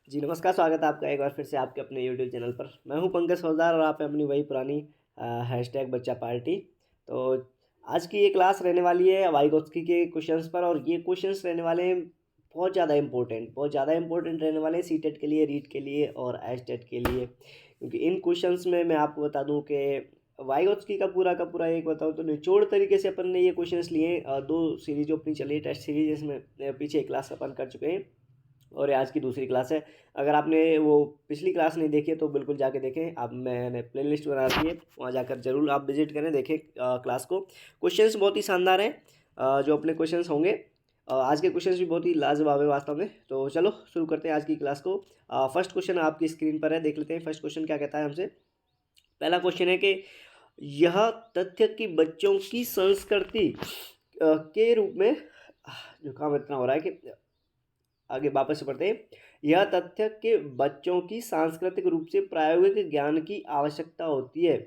जी नमस्कार, स्वागत है आपका एक बार फिर से आपके अपने यूट्यूब चैनल पर। मैं हूं पंकज फौजदार और आप हैं अपनी वही पुरानी हैशटैग बच्चा पार्टी। तो आज की ये क्लास रहने वाली है वाइगोत्स्की के क्वेश्चंस पर और ये क्वेश्चंस रहने वाले हैं बहुत ज़्यादा इंपॉर्टेंट रहने वाले हैं सीटेट के लिए, रीट के लिए और एचटेट के लिए। क्योंकि इन क्वेश्चंस में मैं आपको बता दूं कि वाइगोत्स्की का पूरा एक बताऊं तो निचोड़ तरीके से अपन ने ये क्वेश्चंस लिए। दो सीरीज जो अपनी चली है टेस्ट सीरीज, इसमें पीछे एक क्लास अपन कर चुके हैं और ये आज की दूसरी क्लास है। अगर आपने वो पिछली क्लास नहीं देखी है तो बिल्कुल जाके देखें। अब मैंने प्लेलिस्ट बना रखी है, वहाँ जाकर जरूर आप विजिट करें, देखें क्लास को। क्वेश्चंस बहुत ही शानदार हैं जो अपने क्वेश्चंस होंगे। आज के क्वेश्चंस भी बहुत ही लाजवाब है वास्तव में। तो चलो शुरू करते हैं आज की क्लास को। फर्स्ट क्वेश्चन आपकी स्क्रीन पर है, देख लेते हैं फर्स्ट क्वेश्चन क्या कहता है हमसे। पहला क्वेश्चन है कि यह तथ्य कि बच्चों की संस्कृति के रूप में जो काम इतना हो रहा है कि आगे वापस से पढ़ते हैं। यह तथ्य कि बच्चों की सांस्कृतिक रूप से प्रायोगिक ज्ञान की आवश्यकता होती है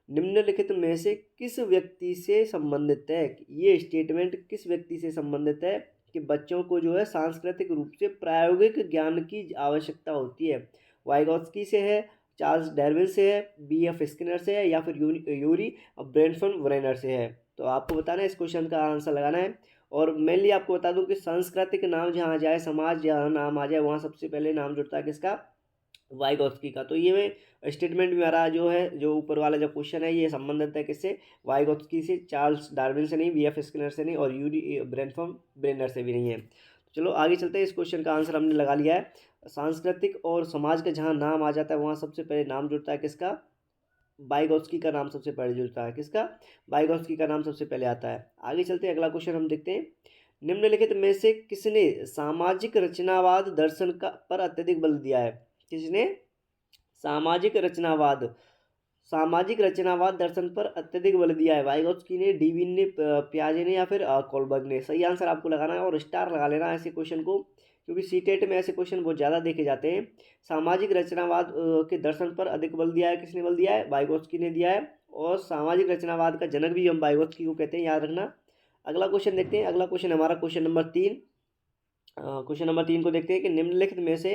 निम्नलिखित में से किस व्यक्ति से संबंधित है। ये स्टेटमेंट किस व्यक्ति से संबंधित है कि बच्चों को जो है सांस्कृतिक रूप से प्रायोगिक ज्ञान की आवश्यकता होती है। वाइगोत्स्की से है, चार्ल्स डार्विन से है, बी.एफ. स्किनर से है या फिर यूरी ब्रेनसन ब्रेनर से है। तो आपको बताना है, इस क्वेश्चन का आंसर लगाना है। और मेनली आपको बता दूं कि सांस्कृतिक नाम जहाँ जाए, समाज जहाँ नाम आ जाए, वहाँ सबसे पहले नाम जुड़ता है किसका? वाइगोत्स्की का। तो ये स्टेटमेंट मेरा जो है, जो ऊपर वाला जो क्वेश्चन है, ये संबंधित है किससे? वाइगोत्स्की से, चार्ल्स डार्विन से नहीं, बी.एफ. स्किनर से नहीं और यूरी ब्रेनफम ब्रेनर से भी नहीं है। तो चलो आगे चलते हैं। इस क्वेश्चन का आंसर हमने लगा लिया है। सांस्कृतिक और समाज का जहाँ नाम आ जाता है वहाँ सबसे पहले नाम जुड़ता है किसका? वाइगोत्स्की का नाम सबसे पहले जुड़ता है। किसका? वाइगोत्स्की का नाम सबसे पहले आता है। आगे चलते हैं, अगला क्वेश्चन हम देखते हैं। निम्नलिखित में से किसने सामाजिक रचनावाद दर्शन का पर अत्यधिक बल दिया है? किसने सामाजिक रचनावाद सामाजिक रचनावाद दर्शन पर अत्यधिक बल दिया है? वाइगोत्स्की ने, डीविन ने, पियाजे ने या फिर कोलबर्ग ने? सही आंसर आपको लगाना है और स्टार लगा लेना है ऐसे क्वेश्चन को, क्योंकि सीटेट में ऐसे क्वेश्चन बहुत ज़्यादा देखे जाते हैं। सामाजिक रचनावाद के दर्शन पर अधिक बल दिया है, किसने बल दिया है? वाइगोत्स्की ने दिया है। और सामाजिक रचनावाद का जनक भी हम वाइगोत्स्की को कहते हैं, याद रखना। अगला क्वेश्चन देखते हैं। अगला क्वेश्चन हमारा क्वेश्चन नंबर 3। क्वेश्चन नंबर 3 को देखते हैं कि निम्नलिखित में से,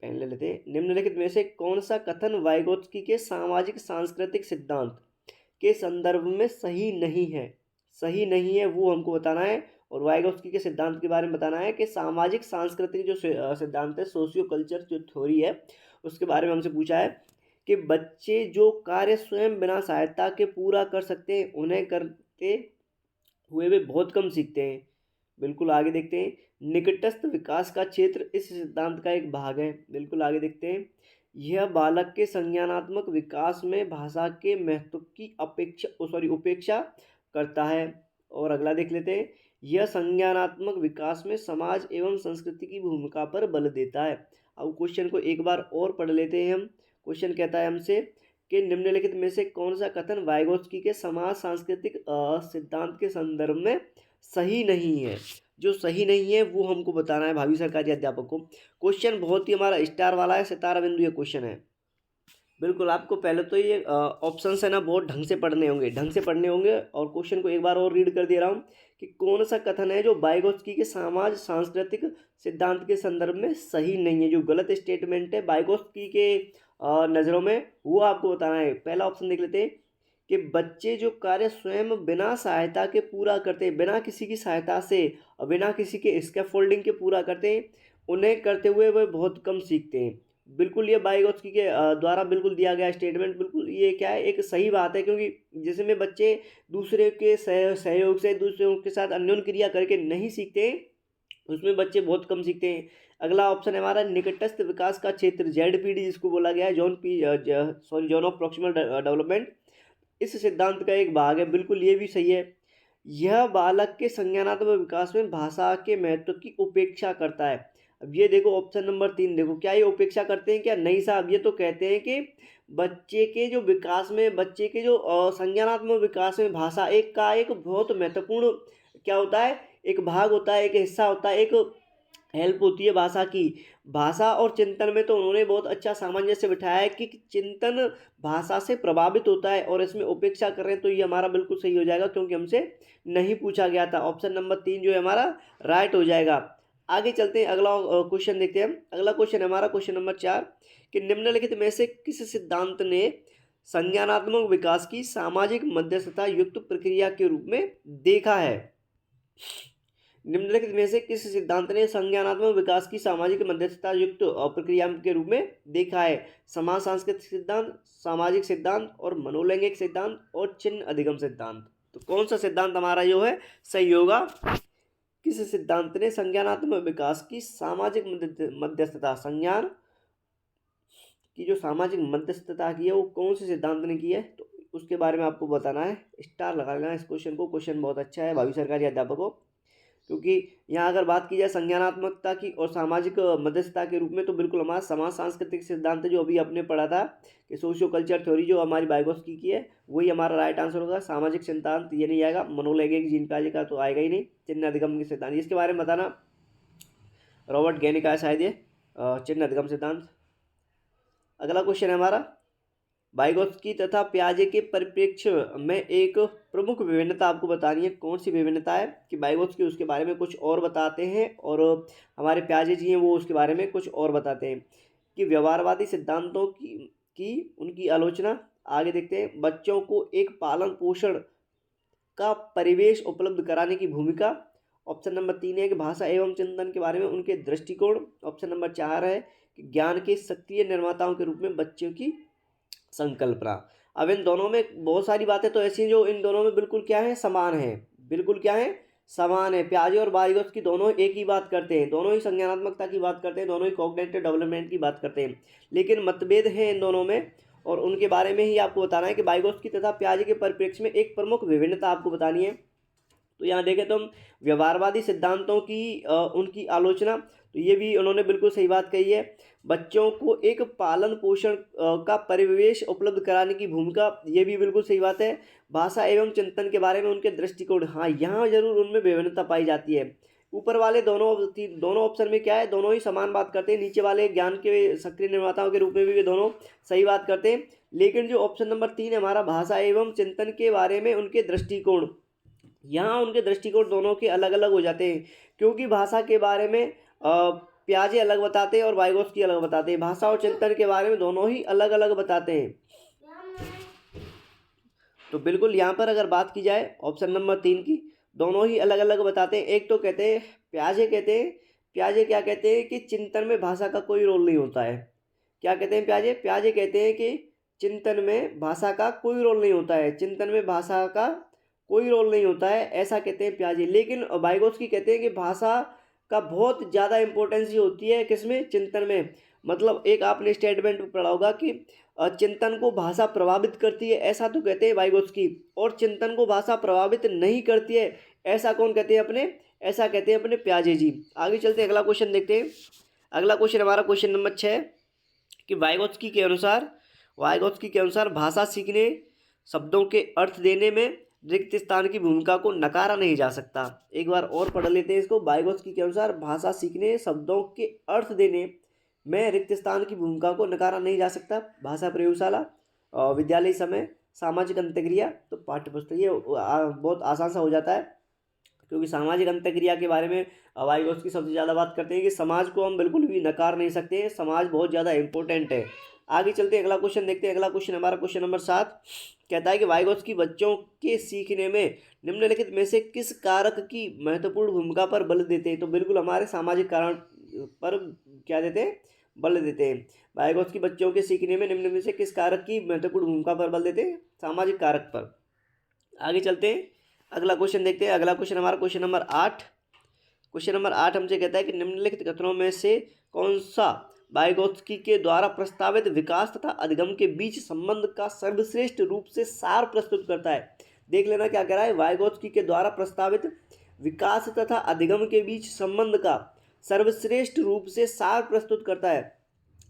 पेन ले लेते हैं, निम्नलिखित में से कौन सा कथन वाइगोत्स्की के सामाजिक सांस्कृतिक सिद्धांत के संदर्भ में सही नहीं है? सही नहीं है वो हमको बताना है। और वाइगोत्स्की के सिद्धांत के बारे में बताना है कि सामाजिक सांस्कृतिक जो सिद्धांत है, सोशियो कल्चर जो थ्योरी है, उसके बारे में हमसे पूछा है कि बच्चे जो कार्य स्वयं बिना सहायता के पूरा कर सकते हैं, उन्हें करते हुए वे बहुत कम सीखते हैं। बिल्कुल आगे देखते हैं। निकटस्थ विकास का क्षेत्र इस सिद्धांत का एक भाग है। बिल्कुल आगे देखते हैं। यह बालक के संज्ञानात्मक विकास में भाषा के महत्व की उपेक्षा करता है। और अगला देख लेते हैं। यह संज्ञानात्मक विकास में समाज एवं संस्कृति की भूमिका पर बल देता है। अब क्वेश्चन को एक बार और पढ़ लेते हैं हम। क्वेश्चन कहता है हमसे कि निम्नलिखित में से कौन सा कथन वाइगोत्स्की के समाज सांस्कृतिक सिद्धांत के संदर्भ में सही नहीं है? जो सही नहीं है वो हमको बताना है भावी सरकारी अध्यापक को। क्वेश्चन बहुत ही हमारा स्टार वाला है, सितारा बिंदु ये क्वेश्चन है। बिल्कुल आपको पहले तो ये ऑप्शन है ना बहुत ढंग से पढ़ने होंगे। और क्वेश्चन को एक बार और रीड कर दे रहा हूँ कि कौन सा कथन है जो वाइगोत्स्की के समाज सांस्कृतिक सिद्धांत के संदर्भ में सही नहीं है, जो गलत स्टेटमेंट है वाइगोत्स्की के नज़रों में, वो आपको बताना है। पहला ऑप्शन देख लेते हैं कि बच्चे जो कार्य स्वयं बिना सहायता के पूरा करते हैं, बिना किसी की सहायता से और बिना किसी के स्कैफोल्डिंग के पूरा करते हैं, उन्हें करते हुए वह बहुत कम सीखते हैं। बिल्कुल ये वाइगोत्स्की के द्वारा बिल्कुल दिया गया स्टेटमेंट, बिल्कुल ये क्या है, एक सही बात है। क्योंकि जिसमें बच्चे दूसरे के सहयोग से, दूसरों के साथ अन्योन्य क्रिया करके नहीं सीखते हैं, उसमें बच्चे बहुत कम सीखते हैं। अगला ऑप्शन है हमारा निकटस्थ विकास का क्षेत्र, ZPD जिसको बोला गया है, जोन ऑफ प्रॉक्सिमल डेवलपमेंट, इस सिद्धांत का एक भाग है। बिल्कुल ये भी सही है। यह बालक के संज्ञानात्मक विकास में भाषा के महत्व की उपेक्षा करता है। अब ये देखो ऑप्शन नंबर 3, देखो क्या ये उपेक्षा करते हैं क्या? नहीं साहब, ये तो कहते हैं कि बच्चे के जो विकास में, बच्चे के जो संज्ञानात्मक विकास में भाषा एक बहुत महत्वपूर्ण क्या होता है, एक भाग होता है, एक हिस्सा होता है, एक हेल्प होती है भाषा की। भाषा और चिंतन में तो उन्होंने बहुत अच्छा सामंजस्य बिठाया है कि चिंतन भाषा से प्रभावित होता है, और इसमें उपेक्षा कर रहे हैं तो ये हमारा बिल्कुल सही हो जाएगा, क्योंकि हमसे नहीं पूछा गया था। ऑप्शन नंबर 3 जो है हमारा राइट हो जाएगा। आगे चलते हैं, अगला क्वेश्चन देखते हैं हम। अगला क्वेश्चन है हमारा क्वेश्चन नंबर 4 कि निम्नलिखित में से किस सिद्धांत ने संज्ञानात्मक विकास की सामाजिक मध्यस्थता युक्त प्रक्रिया के रूप में देखा है। निम्नलिखित में से किस सिद्धांत ने संज्ञानात्मक विकास की सामाजिक मध्यस्थता युक्त प्रक्रिया के रूप में देखा है। समाज सांस्कृतिक सिद्धांत, सामाजिक सिद्धांत और मनोलैंगिक सिद्धांत और चिन्ह अधिगम सिद्धांत। तो कौन सा सिद्धांत हमारा जो है सही होगा। किस सिद्धांत ने संज्ञानात्मक विकास की सामाजिक मध्यस्थता, संज्ञान की जो सामाजिक मध्यस्थता की है वो कौन से सिद्धांत ने की है, तो उसके बारे में आपको बताना है। स्टार लगा लेना इस क्वेश्चन को, क्वेश्चन बहुत अच्छा है भावी सरकारी अध्यापकों, क्योंकि यहाँ अगर बात की जाए संज्ञानात्मकता की और सामाजिक मध्यस्थता के रूप में, तो बिल्कुल हमारा समाज सांस्कृतिक सिद्धांत जो अभी आपने पढ़ा था कि सोशियो कल्चर थ्योरी जो हमारी वाइगोत्स्की की है, वही हमारा राइट आंसर होगा। सामाजिक सिद्धांत ये नहीं आएगा, मनोलैंगिक जीन पियाजे का तो आएगा ही नहीं। चिन्ह अधिगम के सिद्धांत इसके बारे में बताना, रॉबर्ट गेनी का है शायद ये चिन्ह अधिगम सिद्धांत। अगला क्वेश्चन है हमारा, वाइगोत्स्की तथा पियाजे के परिप्रेक्ष्य में एक प्रमुख विभिन्नता आपको बतानी है। कौन सी विभिन्नता है कि वाइगोत्स्की उसके बारे में कुछ और बताते हैं और हमारे पियाजे जी हैं वो उसके बारे में कुछ और बताते हैं। कि व्यवहारवादी सिद्धांतों की उनकी आलोचना। आगे देखते हैं, बच्चों को एक पालन पोषण का परिवेश उपलब्ध कराने की भूमिका। ऑप्शन नंबर 3 है कि भाषा एवं चिंतन के बारे में उनके दृष्टिकोण। ऑप्शन नंबर 4 है कि ज्ञान के सक्रिय निर्माताओं के रूप में बच्चों की संकल्पना। अब इन दोनों में बहुत सारी बातें तो ऐसी हैं जो इन दोनों में बिल्कुल क्या है, समान है। बिल्कुल क्या है, समान है। पियाजे और वाइगोत्स्की दोनों एक ही बात करते हैं, दोनों ही संज्ञानात्मकता की बात करते हैं, दोनों ही कॉग्निटिव डेवलपमेंट की बात करते हैं, लेकिन मतभेद हैं इन दोनों में और उनके बारे में ही आपको बताना है कि वाइगोत्स्की तथा पियाजे के परिप्रेक्ष्य में एक प्रमुख विभिन्नता आपको बतानी है। तो यहाँ देखें तो हम व्यवहारवादी सिद्धांतों की उनकी आलोचना, तो ये भी उन्होंने बिल्कुल सही बात कही है। बच्चों को एक पालन पोषण का परिवेश उपलब्ध कराने की भूमिका, ये भी बिल्कुल सही बात है। भाषा एवं चिंतन के बारे में उनके दृष्टिकोण, हाँ यहाँ जरूर उनमें विभिन्नता पाई जाती है। ऊपर वाले दोनों ऑप्शन में क्या है, दोनों ही समान बात करते हैं। नीचे वाले ज्ञान के सक्रिय निर्माताओं के रूप में भी वे दोनों सही बात करते हैं, लेकिन जो ऑप्शन नंबर 3 है हमारा भाषा एवं चिंतन के बारे में उनके दृष्टिकोण, यहाँ उनके दृष्टिकोण दोनों के अलग अलग हो जाते हैं, क्योंकि भाषा के बारे में पियाजे अलग बताते हैं और वाइगोत्स्की अलग बताते हैं। भाषा और चिंतन के बारे में दोनों ही अलग अलग बताते हैं। तो बिल्कुल यहाँ पर अगर बात की जाए ऑप्शन नंबर 3 की, दोनों ही अलग अलग बताते हैं। एक तो कहते हैं पियाजे क्या कहते हैं कि चिंतन में भाषा का कोई रोल नहीं होता है। क्या कहते हैं पियाजे कहते हैं कि चिंतन में भाषा का कोई रोल नहीं होता है, चिंतन में भाषा का कोई रोल नहीं होता है, ऐसा कहते हैं पियाजे। लेकिन वाइगोत्स्की कहते हैं कि भाषा का बहुत ज़्यादा इंपॉर्टेंस ही होती है किसमें, चिंतन में। मतलब एक आपने स्टेटमेंट पढ़ा होगा कि चिंतन को भाषा प्रभावित करती है, ऐसा तो कहते हैं वाइगोत्स्की, और चिंतन को भाषा प्रभावित नहीं करती है, ऐसा कौन कहते हैं ऐसा कहते हैं अपने पियाजे जी। आगे चलते हैं, अगला क्वेश्चन देखते हैं। अगला क्वेश्चन हमारा क्वेश्चन नंबर 6 कि वाइगोत्स्की के अनुसार भाषा सीखने, शब्दों के अर्थ देने में रिक्त स्थान की भूमिका को नकारा नहीं जा सकता। एक बार और पढ़ लेते हैं इसको। वाइगोत्स्की के अनुसार भाषा सीखने, शब्दों के अर्थ देने में रिक्त स्थान की भूमिका को नकारा नहीं जा सकता। भाषा प्रयोगशाला, विद्यालय समय, सामाजिक अंतःक्रिया। तो पाठ्यपुस्तक ये बहुत आसान सा हो जाता है, क्योंकि सामाजिक अंतःक्रिया के बारे में वाइगोत्स्की सबसे ज़्यादा बात करते हैं कि समाज को हम बिल्कुल भी नकार नहीं सकते हैं, समाज बहुत ज़्यादा इंपॉर्टेंट है। आगे चलते हैं, अगला क्वेश्चन देखते हैं। अगला क्वेश्चन हमारा क्वेश्चन नंबर 7 कहता है कि वाइगोत्स्की बच्चों के सीखने में निम्नलिखित में से किस कारक की महत्वपूर्ण भूमिका पर बल देते हैं। तो बिल्कुल हमारे सामाजिक कारण पर क्या देते हैं, बल देते हैं। वाइगोत्स्की बच्चों के सीखने में निम्न में से किस कारक की महत्वपूर्ण भूमिका पर बल देते हैं, सामाजिक कारक पर। आगे चलते हैं, अगला क्वेश्चन देखते हैं। अगला क्वेश्चन हमारा क्वेश्चन नंबर 8 हमसे कहता है कि निम्नलिखित कथनों में से कौन सा वाइगोत्स्की के द्वारा प्रस्तावित विकास तथा अधिगम के बीच संबंध का सर्वश्रेष्ठ रूप से सार प्रस्तुत करता है। देख लेना क्या कह रहा है, वाइगोत्स्की के द्वारा प्रस्तावित विकास तथा अधिगम के बीच संबंध का सर्वश्रेष्ठ रूप से सार प्रस्तुत करता है।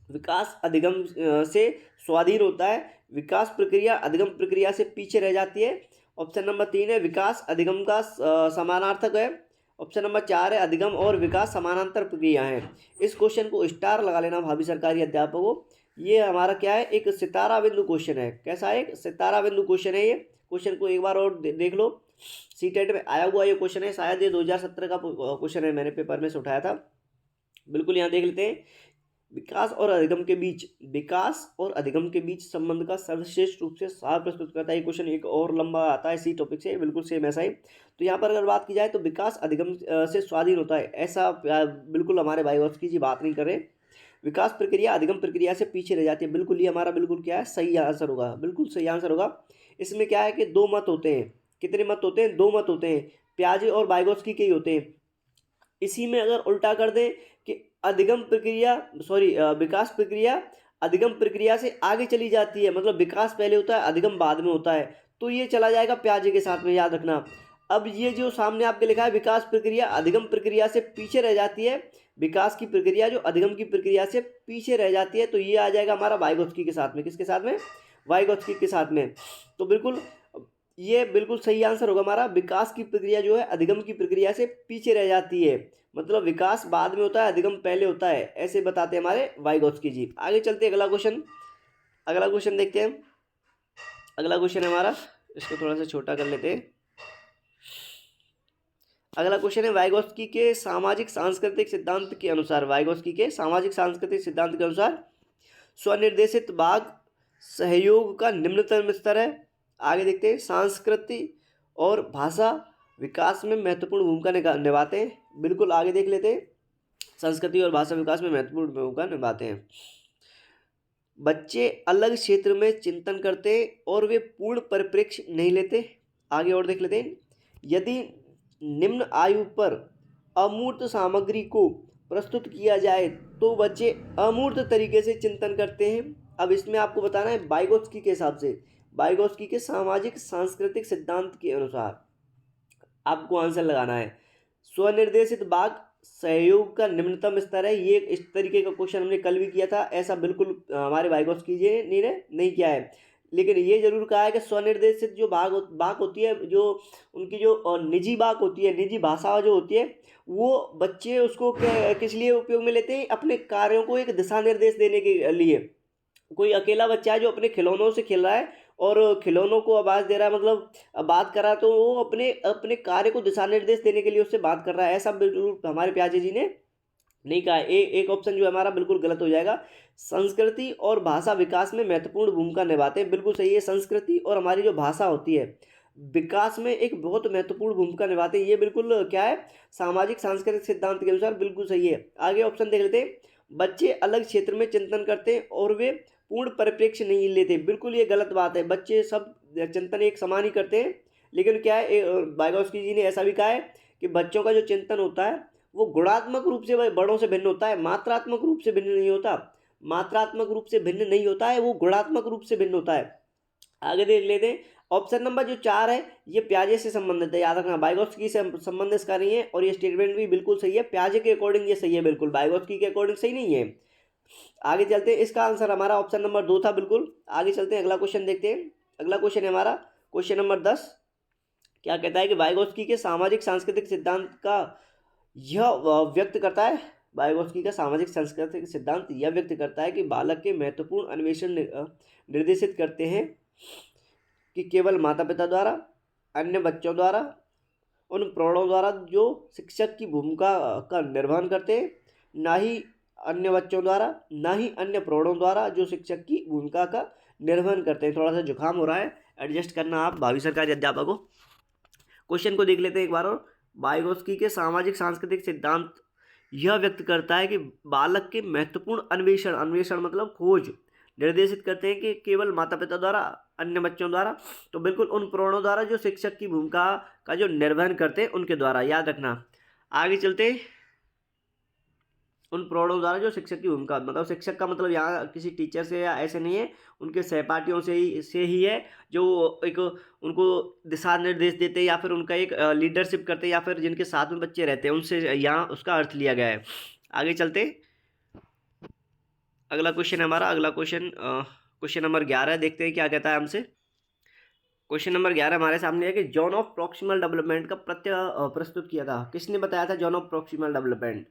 विकास अधिगम से स्वाधीन होता है, विकास प्रक्रिया अधिगम प्रक्रिया से पीछे रह जाती है। ऑप्शन नंबर 3 है विकास अधिगम का समानार्थक है। ऑप्शन नंबर 4 है अधिगम और विकास समानांतर प्रक्रिया है। इस क्वेश्चन को स्टार लगा लेना भावी सरकारी अध्यापकों। ये हमारा क्या है, एक सितारा बिंदु क्वेश्चन है। कैसा है, एक सितारा बिंदु क्वेश्चन है। ये क्वेश्चन को एक बार और देख लो, सीटेट में आया हुआ ये क्वेश्चन है, शायद ये 2017 का क्वेश्चन है, मैंने पेपर में से उठाया था। बिल्कुल यहाँ देख लेते हैं। विकास और अधिगम के बीच संबंध का सर्वश्रेष्ठ रूप से सार प्रस्तुत करता है। ये क्वेश्चन एक और लंबा आता है इसी टॉपिक से, बिल्कुल सेम ऐसा ही। तो यहाँ पर अगर बात की जाए तो विकास अधिगम से स्वाधीन होता है, ऐसा बिल्कुल हमारे वाइगोत्स्की जी बात नहीं कर रहे। विकास प्रक्रिया अधिगम प्रक्रिया से पीछे रह जाती है, बिल्कुल ये हमारा बिल्कुल क्या है, सही आंसर होगा, बिल्कुल सही आंसर होगा। इसमें क्या है कि दो मत होते हैं। कितने मत होते हैं? दो मत होते हैं, पियाजे और वाइगोत्स्की के ही होते हैं। इसी में अगर उल्टा कर दें कि विकास प्रक्रिया अधिगम प्रक्रिया से आगे चली जाती है, मतलब विकास पहले होता है, अधिगम बाद में होता है, तो ये चला जाएगा पियाजे के साथ में, याद रखना। अब ये जो सामने आपके लिखा है, विकास प्रक्रिया अधिगम प्रक्रिया से पीछे रह जाती है, विकास की प्रक्रिया जो अधिगम की प्रक्रिया से पीछे रह जाती है, तो ये आ जाएगा हमारा वाइगोत्स्की के साथ में। किसके साथ में? वाइगोत्स्की के साथ में। तो बिल्कुल ये बिल्कुल सही आंसर होगा हमारा। विकास की प्रक्रिया जो है अधिगम की प्रक्रिया से पीछे रह जाती है, मतलब विकास बाद में होता है, अधिगम पहले होता है, ऐसे बताते हैं हमारे वाइगोत्स्की जी। आगे चलते हैं, अगला क्वेश्चन देखते हैं। अगला क्वेश्चन है हमारा, इसको थोड़ा सा छोटा कर लेते हैं। अगला क्वेश्चन है, वाइगोत्स्की के सामाजिक सांस्कृतिक सिद्धांत के अनुसार, स्वनिर्देशित बाघ सहयोग का निम्नतम स्तर है। आगे देखते हैं, संस्कृति और भाषा विकास में महत्वपूर्ण भूमिका निभाते हैं। बिल्कुल आगे देख लेते हैं, संस्कृति और भाषा विकास में महत्वपूर्ण भूमिका निभाते हैं। बच्चे अलग क्षेत्र में चिंतन करते हैं और वे पूर्ण परिप्रेक्ष्य नहीं लेते। आगे और देख लेते हैं, यदि निम्न आयु पर अमूर्त सामग्री को प्रस्तुत किया जाए तो बच्चे अमूर्त तरीके से चिंतन करते हैं। अब इसमें आपको बताना है वाइगोत्स्की के हिसाब से, वाइगोत्स्की के सामाजिक सांस्कृतिक सिद्धांत के अनुसार आपको आंसर लगाना है। स्वनिर्देशित बाघ सहयोग का निम्नतम स्तर है, ये इस तरीके का क्वेश्चन हमने कल भी किया था, ऐसा बिल्कुल हमारे वाइगोत्स्की जी ने नहीं किया है, लेकिन ये जरूर कहा है कि स्वनिर्देशित जो बाघ होती है, जो उनकी जो निजी बाघ होती है, निजी भाषा जो होती है, वो बच्चे उसको किस लिए उपयोग में लेते हैं? अपने कार्यों को एक दिशा निर्देश देने के लिए। कोई अकेला बच्चा है जो अपने खिलौनों से खेल रहा है और खिलौनों को आवाज़ दे रहा है, मतलब बात कर रहा है, तो वो अपने अपने कार्य को दिशा निर्देश देने के लिए उससे बात कर रहा है, ऐसा बिल्कुल हमारे प्याजे जी ने नहीं कहा। एक ऑप्शन जो हमारा बिल्कुल गलत हो जाएगा। संस्कृति और भाषा विकास में महत्वपूर्ण भूमिका निभाते हैं, बिल्कुल सही है। संस्कृति और हमारी जो भाषा होती है विकास में एक बहुत महत्वपूर्ण भूमिका निभाते हैं, ये बिल्कुल क्या है, सामाजिक सांस्कृतिक सिद्धांत के अनुसार बिल्कुल सही है। आगे ऑप्शन देख लेते हैं, बच्चे अलग क्षेत्र में चिंतन करते हैं और वे पूर्ण परिप्रेक्ष्य नहीं लेते, बिल्कुल ये गलत बात है। बच्चे सब चिंतन एक समान ही करते हैं, लेकिन क्या है, वाइगोत्स्की जी ने ऐसा भी कहा है कि बच्चों का जो चिंतन होता है वो गुणात्मक रूप से बड़ों से भिन्न होता है, मात्रात्मक रूप से भिन्न नहीं होता। मात्रात्मक रूप से भिन्न नहीं होता है, वो गुणात्मक रूप से भिन्न होता है। आगे देख लेते हैं, ऑप्शन नंबर जो 4 है ये प्याजे से संबंधित है, याद रखना, वाइगोत्स्की से संबंध इसका नहीं है, और ये स्टेटमेंट भी बिल्कुल सही है, प्याजे के अकॉर्डिंग ये सही है, बिल्कुल वाइगोत्स्की के अकॉर्डिंग सही नहीं है। आगे चलते हैं, इसका आंसर हमारा ऑप्शन नंबर 2 था, बिल्कुल। आगे चलते हैं, अगला क्वेश्चन देखते हैं। अगला क्वेश्चन है हमारा क्वेश्चन नंबर 10। क्या कहता है कि वाइगोत्स्की के सामाजिक सांस्कृतिक सिद्धांत का यह व्यक्त करता है, वाइगोत्स्की का सामाजिक सांस्कृतिक सिद्धांत यह व्यक्त करता है कि बालक के महत्वपूर्ण अन्वेषण निर्देशित करते हैं कि केवल माता पिता द्वारा, अन्य बच्चों द्वारा, उन प्रौढ़ों द्वारा जो शिक्षक की भूमिका का निर्वहन करते हैं, ना ही अन्य बच्चों द्वारा, ना ही अन्य प्रौढ़ों द्वारा जो शिक्षक की भूमिका का निर्वहन करते हैं। थोड़ा सा जुकाम हो रहा है, एडजस्ट करना आप भावी सरकारी अध्यापक हो। क्वेश्चन को देख लेते हैं एक बार और। वाइगोत्स्की के सामाजिक सांस्कृतिक सिद्धांत यह व्यक्त करता है कि बालक के महत्वपूर्ण अन्वेषण मतलब खोज निर्देशित करते हैं कि केवल माता पिता द्वारा, अन्य बच्चों द्वारा, तो बिल्कुल उन प्रौढ़ों द्वारा जो शिक्षक की भूमिका का जो निर्वहन करते हैं उनके द्वारा, याद रखना। आगे चलते, उन प्रौढ़ों द्वारा जो शिक्षक की भूमिका, मतलब शिक्षक का मतलब यहाँ किसी टीचर से या ऐसे नहीं है, उनके सहपाठियों से ही है, जो एक उनको दिशा निर्देश देते हैं या फिर उनका एक लीडरशिप करते हैं, या फिर जिनके साथ में बच्चे रहते हैं उनसे यहाँ उसका अर्थ लिया गया है। आगे चलते, अगला क्वेश्चन है हमारा, अगला क्वेश्चन नंबर 11 देखते हैं क्या कहता है हमसे। क्वेश्चन नंबर 11 हमारे सामने है कि जोन ऑफ प्रॉक्सिमल डेवलपमेंट का प्रस्तुत किया था, किसने बताया था zone of proximal development?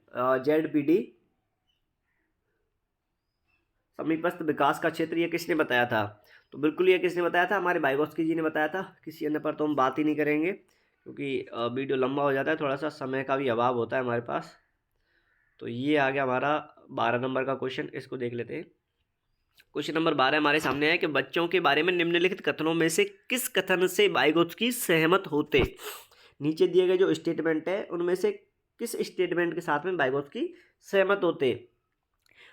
ZPD, समीपस्थ विकास का क्षेत्र, ये किसने बताया था? तो बिल्कुल ये किसने बताया था, हमारे वाइगोत्स्की जी ने बताया था। किसी अन्य पर तो हम बात ही नहीं करेंगे क्योंकि वीडियो लंबा हो जाता है, थोड़ा सा समय का भी अभाव होता है हमारे पास। तो ये आ गया हमारा 12 नंबर का क्वेश्चन, इसको देख लेते हैं। क्वेश्चन नंबर 12 हमारे सामने है कि बच्चों के बारे में निम्नलिखित कथनों में से किस कथन से वाइगोत्स्की सहमत होते। नीचे दिए गए जो स्टेटमेंट है उनमें से किस स्टेटमेंट के साथ में वाइगोत्स्की सहमत होते।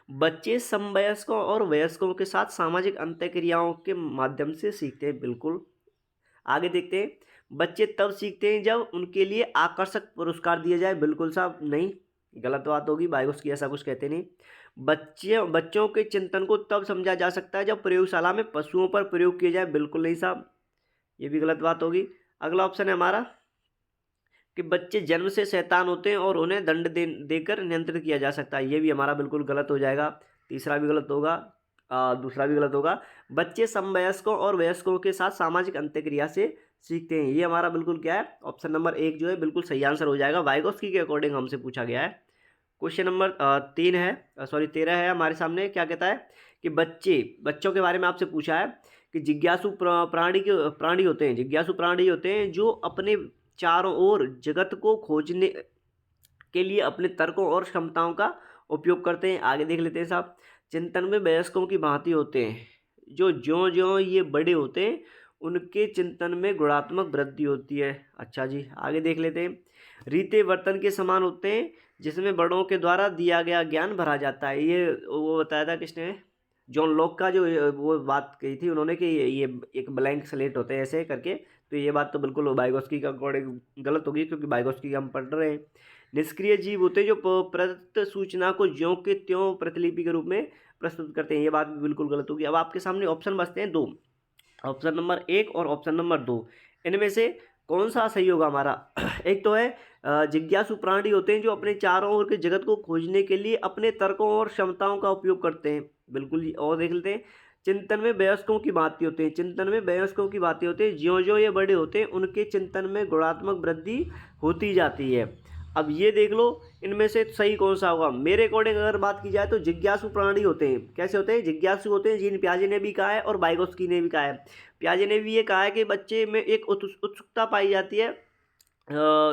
बच्चे समवयस्कों और वयस्कों के साथ सामाजिक अंतःक्रियाओं के माध्यम से सीखते हैं, बिल्कुल। आगे देखते हैं, बच्चे तब सीखते हैं जब उनके लिए आकर्षक पुरस्कार दिए जाए, बिल्कुल साहब नहीं, गलत बात होगी, वाइगोत्स्की ऐसा कुछ कहते नहीं। बच्चों के चिंतन को तब समझा जा सकता है जब प्रयोगशाला में पशुओं पर प्रयोग किए जाए, बिल्कुल नहीं साहब, ये भी गलत बात होगी। अगला ऑप्शन है हमारा कि बच्चे जन्म से शैतान होते हैं और उन्हें दंड देकर नियंत्रित किया जा सकता है, ये भी हमारा बिल्कुल गलत हो जाएगा। तीसरा भी गलत होगा, दूसरा भी गलत होगा। बच्चे समवयस्कों और वयस्कों के साथ सामाजिक अंतःक्रिया से सीखते हैं, ये हमारा बिल्कुल क्या है, ऑप्शन नंबर 1 जो है बिल्कुल सही आंसर हो जाएगा। वाइगोत्स्की के अकॉर्डिंग हमसे पूछा गया है। क्वेश्चन नंबर 13 है हमारे सामने। क्या कहता है कि बच्चों के बारे में आपसे पूछा है कि जिज्ञासु प्राणी होते हैं जो अपने चारों ओर जगत को खोजने के लिए अपने तर्कों और क्षमताओं का उपयोग करते हैं। आगे देख लेते हैं साहब, चिंतन में वयस्कों की भांति होते हैं, जो ज्यों ज्यों ये बड़े होते हैं उनके चिंतन में गुणात्मक वृद्धि होती है। अच्छा जी, आगे देख लेते हैं, रीते वर्तन के समान होते हैं जिसमें बड़ों के द्वारा दिया गया ज्ञान भरा जाता है। ये वो बताया था किसने, जॉन लॉक का जो वो बात कही थी उन्होंने कि ये एक ब्लैंक स्लेट होते हैं ऐसे करके। तो ये बात तो बिल्कुल वाइगोत्स्की का अकॉर्डिंग गलत होगी क्योंकि वाइगोत्स्की हम पढ़ रहे हैं। निष्क्रिय जीव होते हैं जो प्रदत्त सूचना को ज्यों के त्यों प्रतिलिपि के रूप में प्रस्तुत करते हैं, ये बात भी बिल्कुल गलत होगी। अब आपके सामने ऑप्शन बचते हैं 2, ऑप्शन नंबर 1 और ऑप्शन नंबर 2, इनमें से कौन सा सही होगा हमारा। एक तो है जिज्ञासु प्राणी होते हैं जो अपने चारों ओर के जगत को खोजने के लिए अपने तर्कों और क्षमताओं का उपयोग करते हैं, बिल्कुल जी। और देख लेते हैं, चिंतन में वयस्कों की बातें होते हैं, ज्यों ज्यों ये बड़े होते हैं उनके चिंतन में गुणात्मक वृद्धि होती जाती है। अब ये देख लो इनमें से सही कौन सा होगा। मेरे अकॉर्डिंग अगर बात की जाए तो जिज्ञासु प्राणी होते हैं। कैसे होते हैं, जिज्ञासु होते हैं, जीन पियाजे ने भी कहा है और वाइगोत्स्की ने भी कहा है। पियाजे ने भी ये कहा है कि बच्चे में एक उत्सुकता पाई जाती है,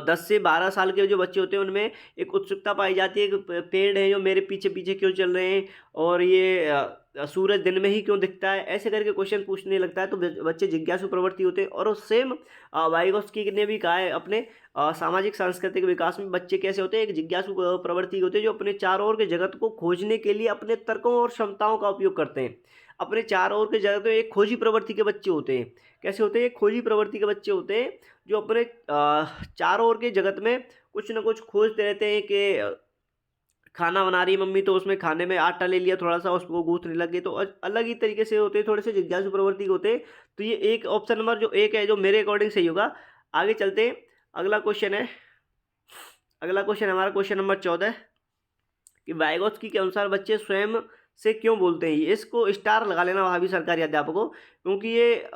10 से 12 साल के जो बच्चे होते हैं उनमें एक उत्सुकता पाई जाती है कि पेड़ हैं जो मेरे पीछे पीछे क्यों चल रहे हैं और ये सूरज दिन में ही क्यों दिखता है, ऐसे करके क्वेश्चन पूछने लगता है। तो बच्चे जिज्ञासु प्रवृत्ति होते हैं। और सेम वाइगोत्स्की ने भी कहा है अपने सामाजिक सांस्कृतिक विकास में बच्चे कैसे होते हैं, एक जिज्ञासु प्रवृत्ति होते हैं जो अपने चारों ओर के जगत को खोजने के लिए अपने तर्कों और क्षमताओं का उपयोग करते हैं। अपने चारों ओर के जगत में एक खोजी प्रवृत्ति के बच्चे होते हैं। कैसे होते हैं, एक खोजी प्रवृत्ति के बच्चे होते हैं जो अपने चारों ओर के जगत में कुछ ना कुछ खोजते रहते हैं कि खाना बना रही है मम्मी तो उसमें खाने में आटा ले लिया थोड़ा सा, उसको गूंथने लग गए, तो अलग ही तरीके से होते हैं, थोड़े से जिज्ञासु प्रवृत्ति के होते हैं। तो ये एक ऑप्शन नंबर जो 1 है जो मेरे अकॉर्डिंग सही होगा। आगे चलते हैं, अगला क्वेश्चन हमारा क्वेश्चन नंबर 14 कि वाइगोत्स्की के अनुसार बच्चे स्वयं से क्यों बोलते हैं। इसको स्टार लगा लेना भाभी सरकारी अध्यापकों, क्योंकि ये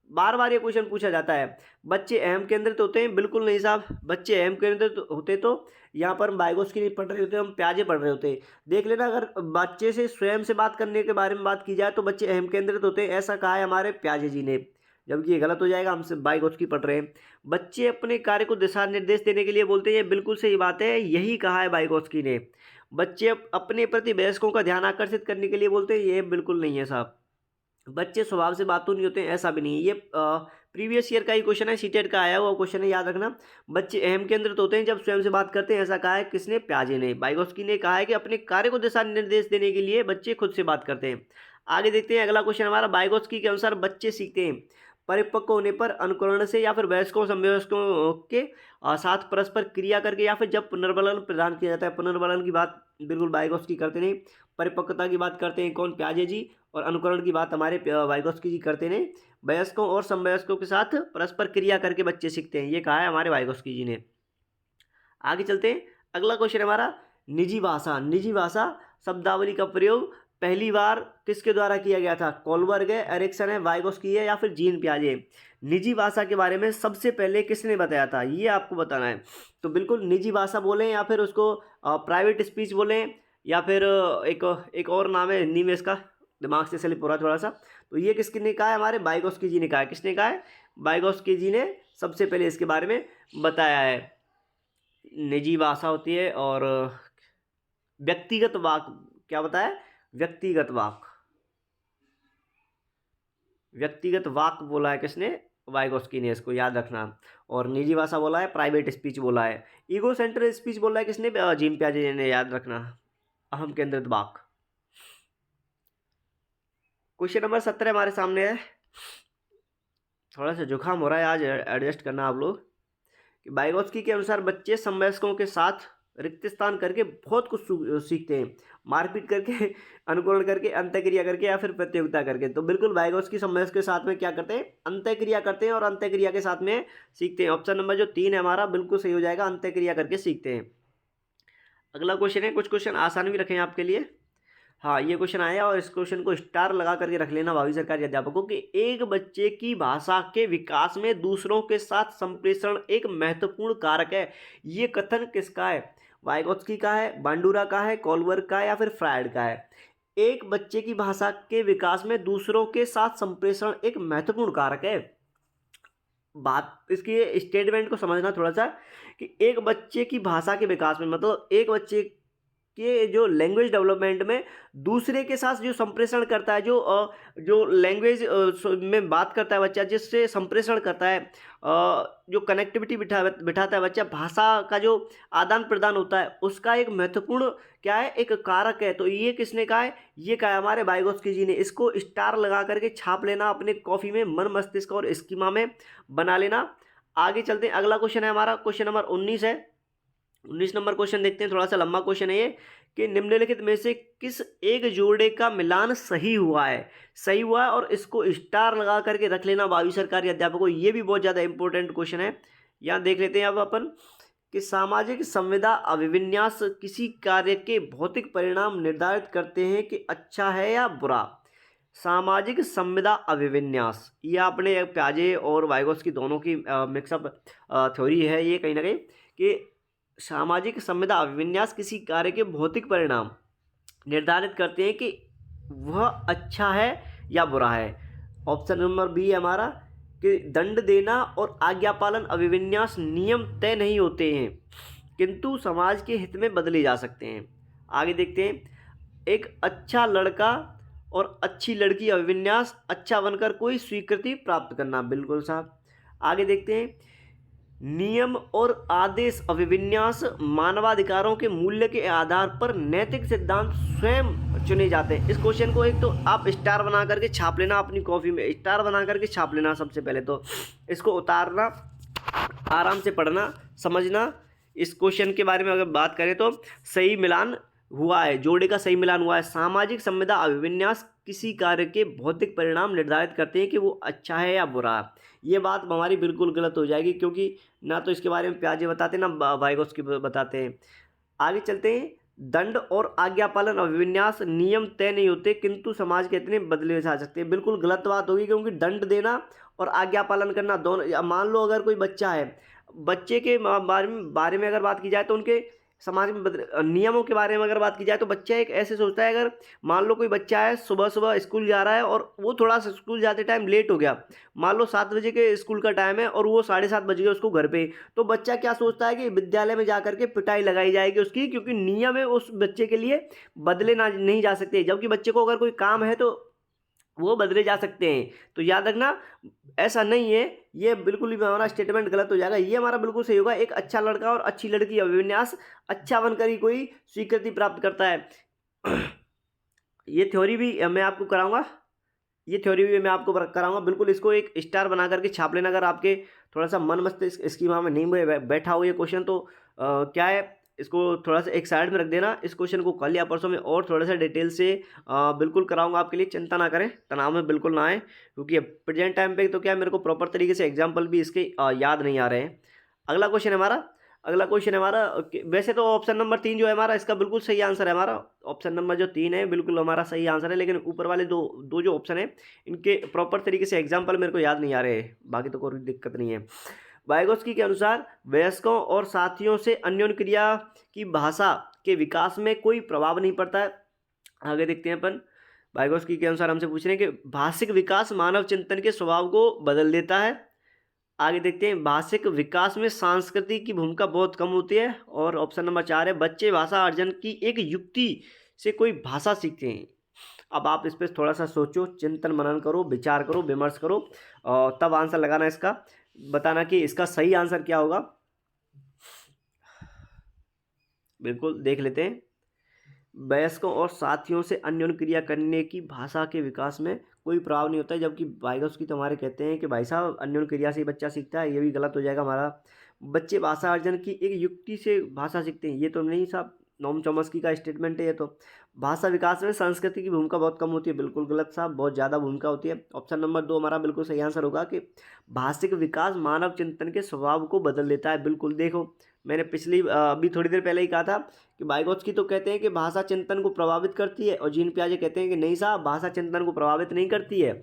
बार बार ये क्वेश्चन पूछा जाता है। बच्चे अहम केंद्रित होते हैं, बिल्कुल नहीं साहब, बच्चे अहम केंद्रित होते तो यहाँ पर हम वाइगोत्स्की नहीं पढ़ रहे होते, हम पियाजे पढ़ रहे होते। देख लेना, अगर बच्चे से स्वयं से बात करने के बारे में बात की जाए तो बच्चे अहम केंद्रित होते हैं, ऐसा कहा है हमारे पियाजे जी ने, जबकि ये गलत हो जाएगा, हमसे वाइगोत्स्की पढ़ रहे हैं। बच्चे अपने कार्य को दिशा निर्देश देने के लिए बोलते हैं, ये बिल्कुल सही बात है, यही कहा है वाइगोत्स्की ने। बच्चे अपने प्रति वयस्कों का ध्यान आकर्षित करने के लिए बोलते हैं, ये बिल्कुल नहीं है साहब। बच्चे स्वभाव से बातूं नहीं होते हैं, ऐसा भी नहीं है। ये प्रीवियस ईयर का ही क्वेश्चन है, सीटेट का आया हुआ क्वेश्चन है, याद रखना। बच्चे अहम केंद्रित होते हैं जब स्वयं से बात करते हैं, ऐसा कहा है किसने, पियाजे ने। वाइगोत्स्की ने कहा है कि अपने कार्य को दिशा निर्देश देने के लिए बच्चे खुद से बात करते हैं। आगे देखते हैं, अगला क्वेश्चन हमारा, वाइगोत्स्की के अनुसार बच्चे सीखते हैं परिपक्व होने पर अनुकरण से या फिर वयस्कों समवयस्कों के साथ परस्पर क्रिया करके या फिर जब पुनर्बलन प्रदान किया जाता है। पुनर्बलन की बात बिल्कुल वाइगोत्स्की करते नहीं, परिपक्वता की बात करते हैं कौन, पियाजे जी, और अनुकरण की बात हमारे वाइगोत्स्की जी करते नहीं। वयस्कों और समवयस्कों के साथ परस्पर क्रिया करके बच्चे सीखते हैं, ये कहा है हमारे वाइगोत्स्की जी ने। आगे चलते हैं, अगला क्वेश्चन हमारा, निजी भाषा शब्दावली का प्रयोग पहली बार किसके द्वारा किया गया था। कोलबर्ग है, एरिक्सन है, वाइगोत्स्की है या फिर जीन पियाजे। निजी भाषा के बारे में सबसे पहले किसने बताया था, ये आपको बताना है। तो बिल्कुल निजी भाषा बोलें या फिर उसको प्राइवेट स्पीच बोलें या फिर एक और नाम है हिंदी में इसका, दिमाग से स्लिप हो रहा है थोड़ा सा। तो ये किसने कहा है, हमारे वाइगोत्स्की जी ने कहा है। किसने कहा है, वाइगोत्स्की जी ने सबसे पहले इसके बारे में बताया है। निजी भाषा होती है और व्यक्तिगत वाक, क्या बताया, व्यक्तिगत वाक, व्यक्तिगत वाक बोला है किसने, वाइगोत्स्की ने, इसको याद रखना। और निजी भाषा बोला है, प्राइवेट स्पीच बोला है। ईगो सेंट्रल स्पीच बोला है किसने, जीन पियाजे ने, याद रखना, अहम केंद्रित वाक। क्वेश्चन नंबर 17 हमारे सामने है। थोड़ा सा जुकाम हो रहा है आज, एडजस्ट करना आप लोग। कि वाइगोत्स्की के अनुसार बच्चे समवयस्कों के साथ रिक्त स्थान करके बहुत कुछ सीखते हैं, मारपीट करके, अनुकरण करके, अंत्यक्रिया करके, या फिर प्रतियोगिता करके। तो बिल्कुल वाइगोत्स्की समवयस्क के साथ में क्या करते हैं, अंत्यक्रिया करते हैं, और अंत्यक्रिया के साथ में सीखते हैं। ऑप्शन नंबर जो 3 है हमारा बिल्कुल सही हो जाएगा, अंत्यक्रिया करके सीखते हैं। अगला क्वेश्चन है, कुछ क्वेश्चन आसान भी रखे हैं आपके लिए। हाँ, ये क्वेश्चन आया और इस क्वेश्चन को स्टार लगा करके रख लेना भावी सरकारी अध्यापकों कि एक बच्चे की भाषा के विकास में दूसरों के साथ संप्रेषण एक महत्वपूर्ण कारक है। ये कथन किसका है, वाइगोत्स्की का है, बांडुरा का है, कोलबर्ग का है, या फिर फ्रायड का है। एक बच्चे की भाषा के विकास में दूसरों के साथ संप्रेषण एक महत्वपूर्ण कारक है। बात इसकी स्टेटमेंट को समझना थोड़ा सा, कि एक बच्चे की भाषा के विकास में मतलब एक बच्चे के जो लैंग्वेज डेवलपमेंट में दूसरे के साथ जो संप्रेषण करता है, जो लैंग्वेज में बात करता है बच्चा, जिससे संप्रेषण करता है, जो कनेक्टिविटी बिठाता है बच्चा, भाषा का जो आदान प्रदान होता है, उसका एक महत्वपूर्ण क्या है, एक कारक है। तो ये किसने कहा है, ये कहा है हमारे वाइगोत्स्की जी ने। इसको स्टार लगा करके छाप लेना अपने कॉपी में, मन मस्तिष्क और स्कीमा में बना लेना। आगे चलते हैं, अगला क्वेश्चन है हमारा, क्वेश्चन नंबर 19 है। 19 नंबर क्वेश्चन देखते हैं, थोड़ा सा लंबा क्वेश्चन है ये, कि निम्नलिखित में से किस एक जोड़े का मिलान सही हुआ है, सही हुआ है, और इसको स्टार लगा करके रख लेना भावी सरकारी अध्यापकों। ये भी बहुत ज़्यादा इंपॉर्टेंट क्वेश्चन है। यहाँ देख लेते हैं अब अपन कि सामाजिक संविदा अभिविन्यास किसी कार्य के भौतिक परिणाम निर्धारित करते हैं कि अच्छा है या बुरा। सामाजिक संविदा अभिविन्यास, ये आपने पियाजे और वाइगोत्स्की दोनों की मिक्सअप थ्योरी है ये, कहीं ना कहीं, कि सामाजिक संविदा अभिविन्यास किसी कार्य के भौतिक परिणाम निर्धारित करते हैं कि वह अच्छा है या बुरा है। ऑप्शन नंबर बी है हमारा, कि दंड देना और आज्ञापालन अभिविन्यास नियम तय नहीं होते हैं किंतु समाज के हित में बदले जा सकते हैं। आगे देखते हैं, एक अच्छा लड़का और अच्छी लड़की अभिविन्यास अच्छा बनकर कोई स्वीकृति प्राप्त करना, बिल्कुल साहब। आगे देखते हैं, नियम और आदेश अभिविन्यास मानवाधिकारों के मूल्य के आधार पर नैतिक सिद्धांत स्वयं चुने जाते हैं। इस क्वेश्चन को एक तो आप स्टार बना करके छाप लेना अपनी कॉपी में, स्टार बना करके छाप लेना। सबसे पहले तो इसको उतारना, आराम से पढ़ना, समझना। इस क्वेश्चन के बारे में अगर बात करें तो सही मिलान हुआ है, जोड़े का सही मिलान हुआ है। सामाजिक संविदा अभिविन्यास किसी कार्य के भौतिक परिणाम निर्धारित करते हैं कि वो अच्छा है या बुरा। ये बात हमारी बिल्कुल गलत हो जाएगी, क्योंकि ना तो इसके बारे में पियाजे बताते, ना वाइगोत्स्की बताते हैं। आगे चलते हैं, दंड और आज्ञापालन अभिविन्यास नियम तय नहीं होते किंतु समाज के इतने बदले जा सकते हैं, बिल्कुल गलत बात होगी। क्योंकि दंड देना और आज्ञापालन करना दोनों, मान लो अगर कोई बच्चा है, बच्चे के बारे में अगर बात की जाए तो उनके समाज में नियमों के बारे में अगर बात की जाए तो बच्चा एक ऐसे सोचता है, अगर मान लो कोई बच्चा है सुबह सुबह स्कूल जा रहा है और वो थोड़ा सा स्कूल जाते टाइम लेट हो गया, मान लो 7 बजे के स्कूल का टाइम है और वो 7:30 बज गए उसको घर पे, तो बच्चा क्या सोचता है कि विद्यालय में जा करके पिटाई लगाई जाएगी उसकी, क्योंकि नियम है उस बच्चे के लिए बदले ना नहीं जा सकते। जबकि बच्चे को अगर कोई काम है तो वो बदले जा सकते हैं। तो याद रखना, ऐसा नहीं है, ये बिल्कुल भी हमारा स्टेटमेंट गलत हो जाएगा। ये हमारा बिल्कुल सही होगा, एक अच्छा लड़का और अच्छी लड़की अभिविन्यास अच्छा बनकर ही कोई स्वीकृति प्राप्त करता है। ये थ्योरी भी मैं आपको कराऊंगा, ये थ्योरी भी मैं आपको कराऊंगा। बिल्कुल इसको एक स्टार बना करके छाप लेना। अगर आपके थोड़ा सा मन मस्तिष्क स्कीमा में नहीं बैठा हो ये क्वेश्चन, तो क्या है, इसको थोड़ा सा एक साइड में रख देना। इस क्वेश्चन को कल या परसों में और थोड़ा सा डिटेल से बिल्कुल कराऊंगा आपके लिए। चिंता ना करें, तनाव में बिल्कुल ना आए, क्योंकि प्रेजेंट टाइम पे तो क्या है, मेरे को प्रॉपर तरीके से एग्जाम्पल भी इसके याद नहीं आ रहे हैं। अगला क्वेश्चन है हमारा, वैसे तो ऑप्शन नंबर 3 जो है हमारा, इसका बिल्कुल सही आंसर है हमारा। ऑप्शन नंबर जो 3 है बिल्कुल हमारा सही आंसर है, लेकिन ऊपर वाले दो जो ऑप्शन है इनके प्रॉपर तरीके से एग्जाम्पल मेरे को याद नहीं आ रहे हैं। बाकी तो कोई दिक्कत नहीं है। वाइगोत्स्की के अनुसार वयस्कों और साथियों से अन्योन्य क्रिया की भाषा के विकास में कोई प्रभाव नहीं पड़ता है। आगे देखते हैं अपन, वाइगोत्स्की के अनुसार हमसे पूछ रहे हैं कि भाषिक विकास मानव चिंतन के स्वभाव को बदल देता है। आगे देखते हैं, भाषिक विकास में संस्कृति की भूमिका बहुत कम होती है। और ऑप्शन नंबर 4 है, बच्चे भाषा अर्जन की एक युक्ति से कोई भाषा सीखते हैं। अब आप इस पर थोड़ा सा सोचो, चिंतन मनन करो, विचार करो, विमर्श करो और तब आंसर लगाना, इसका बताना कि इसका सही आंसर क्या होगा। बिल्कुल देख लेते हैं। वयस्कों और साथियों से अन्योन्य क्रिया करने की भाषा के विकास में कोई प्रभाव नहीं होता है, जबकि वाइगोत्स्की तो हमारे कहते हैं कि भाई साहब अन्योन्य क्रिया से ही बच्चा सीखता है। ये भी गलत हो जाएगा हमारा। बच्चे भाषा अर्जन की एक युक्ति से भाषा सीखते हैं, ये तो नहीं साहब, नोम चॉम्स्की का स्टेटमेंट है ये तो। भाषा विकास में संस्कृति की भूमिका बहुत कम होती है, बिल्कुल गलत साहब, बहुत ज़्यादा भूमिका होती है। ऑप्शन नंबर 2 हमारा बिल्कुल सही आंसर होगा कि भाषिक विकास मानव चिंतन के स्वभाव को बदल देता है। बिल्कुल देखो, मैंने पिछली अभी थोड़ी देर पहले ही कहा था कि वाइगोत्स्की तो कहते हैं कि भाषा चिंतन को प्रभावित करती है और जीन पियाजे कहते हैं कि नहीं साहब, भाषा चिंतन को प्रभावित नहीं करती है।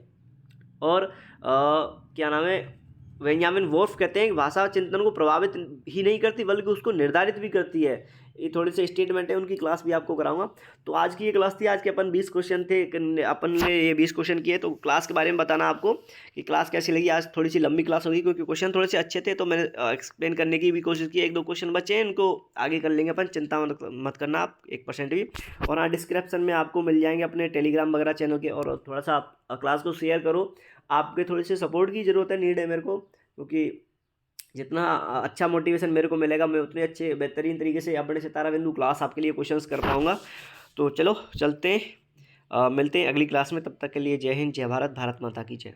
और क्या नाम है, बेंजामिन वोल्फ कहते हैं कि भाषा चिंतन को प्रभावित ही नहीं करती बल्कि उसको निर्धारित भी करती है। ये थोड़े से स्टेटमेंट है, उनकी क्लास भी आपको कराऊंगा। तो आज की ये क्लास थी, आज के अपन 20 क्वेश्चन थे, अपन ने ये 20 क्वेश्चन किए। तो क्लास के बारे में बताना आपको कि क्लास कैसी लगी। आज थोड़ी सी लंबी क्लास होगी क्योंकि क्वेश्चन थोड़े से अच्छे थे, तो मैंने एक्सप्लेन करने की भी कोशिश की। 1-2 क्वेश्चन बचे हैं, इनको आगे कर लेंगे अपन, चिंता मत करना आप 1% भी। और हाँ, डिस्क्रिप्शन में आपको मिल जाएंगे अपने टेलीग्राम वगैरह चैनल के। और थोड़ा सा आप क्लास को शेयर करो, आपके थोड़ी सी सपोर्ट की ज़रूरत है, नीड है मेरे को, क्योंकि जितना अच्छा मोटिवेशन मेरे को मिलेगा मैं उतने अच्छे बेहतरीन तरीके से अपने सितारा बिंदु क्लास आपके लिए क्वेश्चंस कर पाऊँगा। तो चलो चलते हैं, मिलते हैं अगली क्लास में। तब तक के लिए जय हिंद, जय भारत, भारत माता की जय।